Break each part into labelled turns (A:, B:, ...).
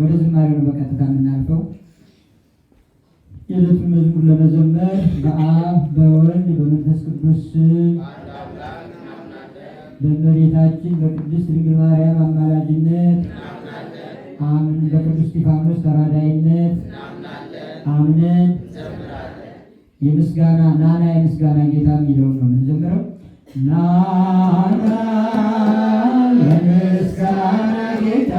A: ወደ ዝማሬው ነው በቀጥታ የምናልፈው። የዕለቱን መዝሙር ለመዘመር በአብ በወልድ በመንፈስ ቅዱስ በእመቤታችን በቅድስት ድንግል ማርያም አማላጅነት አምን በቅዱስ እስጢፋኖስ ተራዳኢነት አምነን የምስጋና ናና የምስጋና ጌታ የሚለውን ነው የምንዘምረው። ናና የምስጋና ጌታ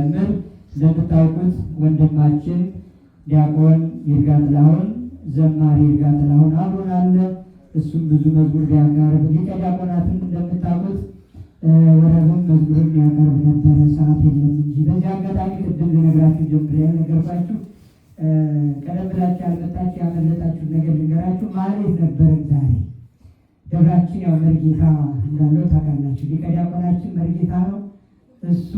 A: መምህር እንደምታውቁት ወንድማችን ዲያቆን ይርጋ ጥላሁን፣ ዘማሪ ይርጋ ጥላሁን አብሮን አለ። እሱም ብዙ መዝሙር ሊያቀርብ ሊቀ ዲያቆናትን እንደምታውቁት ወረብም መዝሙርም ያቀርብ ነበረ። ሰዓት የለም እንጂ በዚህ አጋጣሚ ቅድም ልነግራችሁ ጀምሬ ነገርኳችሁ። ቀደም ብላችሁ ያልመጣችሁ ያመለጣችሁ ነገር ልንገራችሁ። ማህሌት ነበረን ዛሬ ደብራችን። ያው መርጌታ እንዳለው ታውቃላችሁ። ሊቀ ዲያቆናችን መርጌታ ነው። እሱ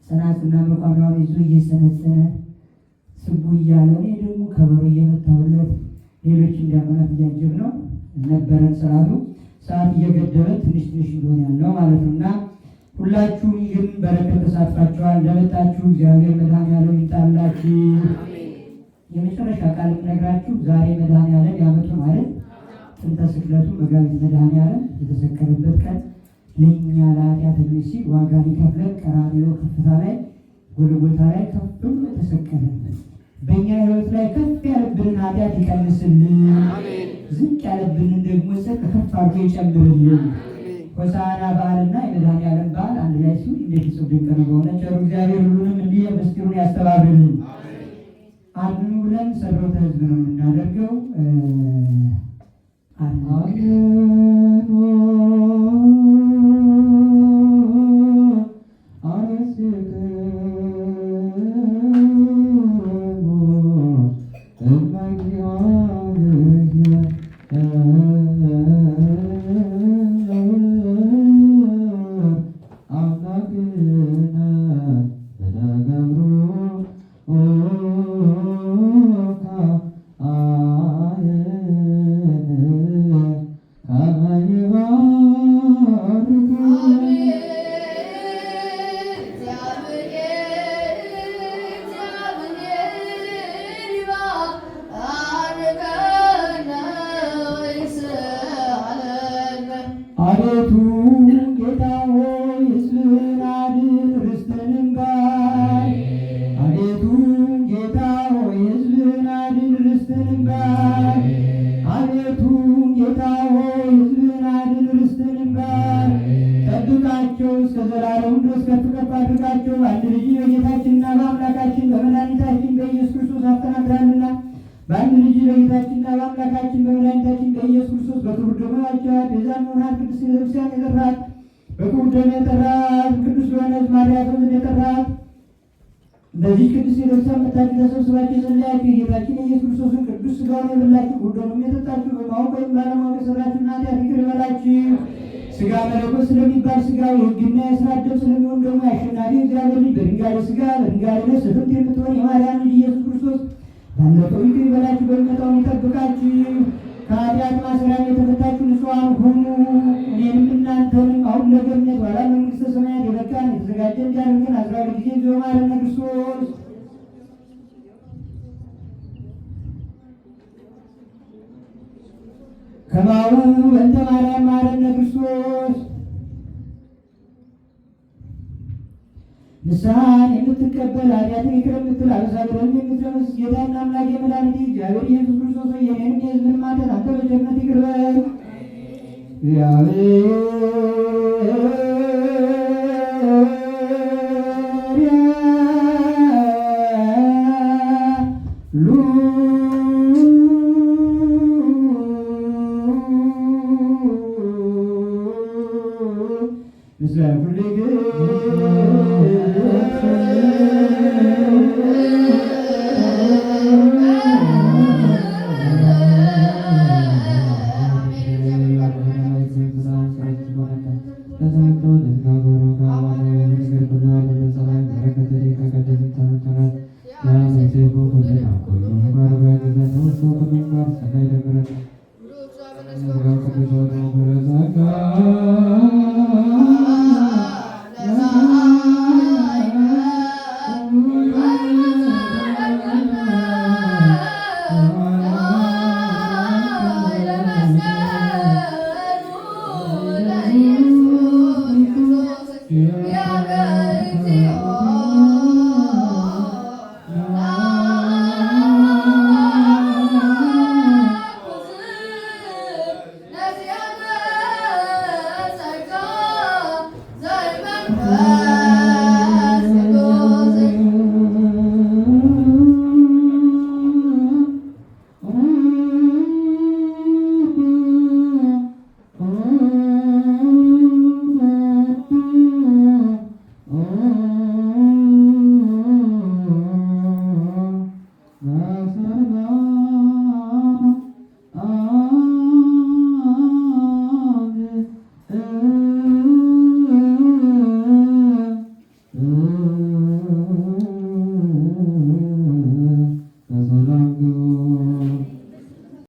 A: ጽናጽና መቋሚያውን ይዞ እየሰነጸነ ስቡ እያለ እኔ ደግሞ ከበሮ እየመታሁለት ሌሎችን ዲያቆናት እያጀብ ነው ነበረን። ስርዓቱ ሰዓት እየገደበን ትንሽ እንደሆነ ያለው ማለት ነው። እና ሁላችሁም ግን በረከት ተሳትፋችኋል። ለመጣችሁ እግዚአብሔር መድኃኔዓለም ይምጣላችሁ። የመጨረሻ ቃል የምነግራችሁ ዛሬ መድኃኔዓለም ያመጡ ማለት ጥንተ ስቅለቱ መጋቢት መድኃኔዓለም የተሰቀለበት ቀን ለእኛ ለኃጢአተኞች ሲል ዋጋ ሊከፍለን ቀራንዮ ከፍታ ላይ ጎልጎታ ላይ ከፍ ብሎ ተሰቀለ። በእኛ ሕይወት ላይ ከፍ ያለብንን ኃጢአት ይቀንስልን፣ ዝቅ ያለብንን ደግሞ ጽድቅ ከፍ አድርጎ ይጨምርልን። ሆሳዕና በዓልና የመድኃኔዓለም በዓል አንድ ላይ ሲሆን እንዴት ይጽብ ድንቅ ነው በሆነ ቸሩ እግዚአብሔር ሁሉንም እንዲህ ምስጢሩን ያስተባብርልን። አድኑ ብለን ጸሎተ ሕዝብ ነው የምናደርገው። አቤቱ ጌታ ሆይ ሕዝብህን አድን ርስትህንም ባርክ። አቤቱ ጌታ ሆይ ሕዝብህን አድን ርስትህንም ባርክ። አቤቱ ጌታ ሆይ ሕዝብህን አድን ርስትህንም ባርክ። ጠብቃቸው እስከ ዘላለሙ ድረስ ከፍ ከፍ አድርጋቸው። በአንድ ልጅ በጌታችንና በአምላካችን በመድኃኒታችን በኢየሱስ ክርስቶስ አስተናግረሃልና በአንድ ልጅ በጌታችንና በአምላካችን በመድኃኒታችን በኢየሱስ ክርስቶስ በክቡር ደሙ ዋጅተሃት ቤዛን ሆነሃት ቅድስት ቤተክርስቲያን የጠራሃት በክቡር ደሙ የጠራሃት ቅዱስ ዮሐንስ ማርያምን የጠራሃት በዚህ ቅድስት ቤተክርስቲያን መጥታችሁ ተሰብስባችሁ የጸለያችሁ የጌታችን የኢየሱስ ክርስቶስን ቅዱስ ሥጋውን የበላችሁ ክቡር ደሙን የጠጣችሁ በማወቅ ወይም ባለማወቅ የሠራችሁትን ኃጢአት ይቅር ይበላችሁ። ሥጋ መለኮት ስለሚባል ሥጋው የሕግና የሥርዓት ደም ስለሚሆን ደግሞ የአሸናፊ እግዚአብሔር ልጅ በድንጋሌ ሥጋ በድንጋሌ ነፍስ ፍርድ የምትሆን የማርያም ልጅ ኢየሱስ ክርስቶስ ባለፈው ይቅር ይበላችሁ በሚመጣው ይጠብቃችሁ። ከኃጢአት ማሰሪያም የተፈታችሁ ንጹሐን ሁኑ። እኔንም እናንተንም አሁን ለገነት ኋላ መንግሥተ ሰማያት የበቃን የተዘጋጀ እንዲያደርገን 12 ጊዜ እግዚኦ መሐረነ ክርስቶስ። ከማሁ በእንተ ማርያም መሐረነ ክርስቶስ። ንስሐን የምትቀበል ኃጢአትን ይቅር የምትል አበሳብረን የምትደመስስ ጌታና አምላክ የመድኃኒቴ እግዚአብሔር ኢየሱስ ክርስቶስ የእኔንም የሕዝብን ኃጢአት አንተ በቸርነት ይቅር በል። ምስለ ኩልክሙ
B: Gracias.